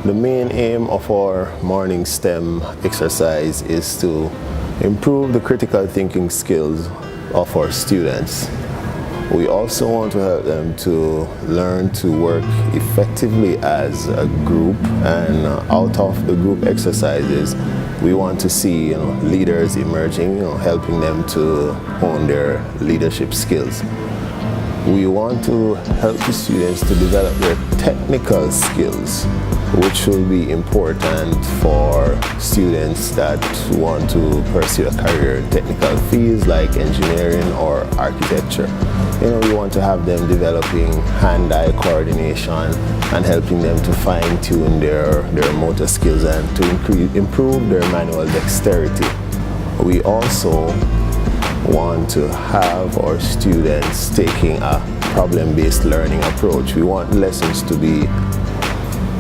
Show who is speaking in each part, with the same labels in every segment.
Speaker 1: The main aim of our morning STEM exercise is to improve the critical thinking skills of our students. We also want to help them to learn to work effectively as a group, and out of the group exercises we want to see leaders emerging, helping them to hone their leadership skills. We want to help the students to develop their technical skills, which will be important for students that want to pursue a career in technical fields like engineering or architecture. We want to have them developing hand-eye coordination and helping them to fine-tune their motor skills and to improve their manual dexterity. We also want to have our students taking a problem-based learning approach. We want lessons to be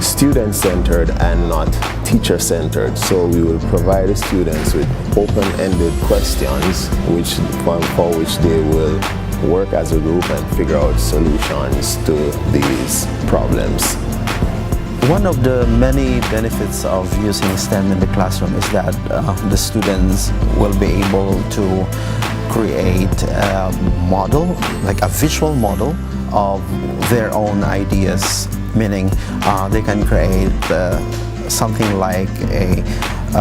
Speaker 1: student-centered and not teacher-centered. So we will provide the students with open-ended questions for which they will work as a group and figure out solutions to these problems.
Speaker 2: One of the many benefits of using STEM in the classroom is that the students will be able to create a model, like a visual model of their own ideas, meaning they can create something like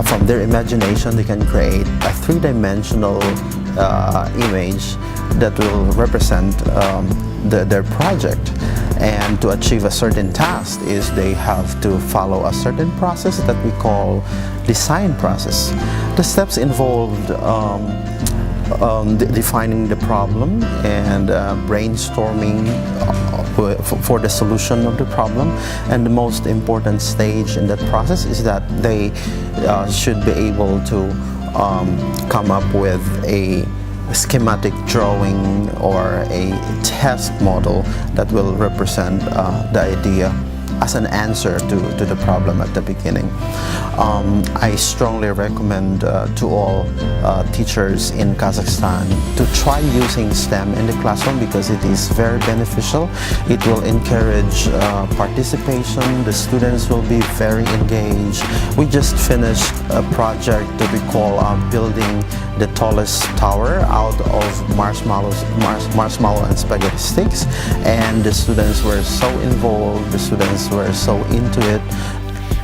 Speaker 2: from their imagination they can create a three-dimensional image that will represent their project. And to achieve a certain task is they have to follow a certain process that we call design process. The steps involved defining the problem and brainstorming for the solution of the problem, and the most important stage in that process is that they should be able to come up with a schematic drawing or a test model that will represent the idea as an answer to the problem at the beginning. I strongly recommend to all teachers in Kazakhstan to try using STEM in the classroom because it is very beneficial. It will encourage participation. The students will be very engaged. We just finished a project that we call building the tallest tower out of marshmallow and spaghetti sticks, and the students were so involved, the students were so into it.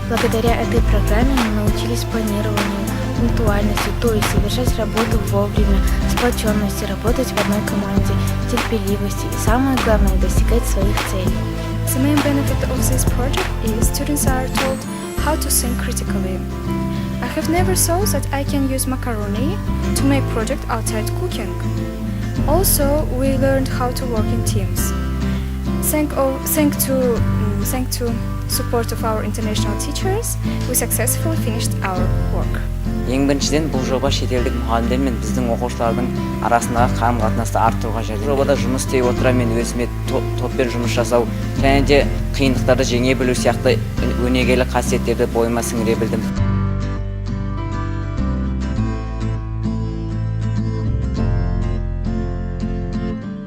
Speaker 3: Благодаря этой программе мы научились планированию, пунктуальности, то есть совершать работу вовремя, сплоченности, работать в одной команде, терпеливости и, самое главное, достигать своих целей.
Speaker 4: The main benefit of this project is students are told how to think critically. I have never thought that I can use macaroni to make project outside cooking. Also, we learned how to work in teams. Thanks to support of our international teachers, we successfully finished our work.
Speaker 5: Ең біріншіден бұл жоба шетелдік мұғалімдер мен біздің оқушылардың арасындағы қарым-қатынасты арттыруға жәрдем. Жобада жұмыс істей отыра мен өзіме топпен жұмыс жасау және де қиындықтарды жеңе білу сияқты өнегелі қасиеттерді бойыма сіңіре білдім.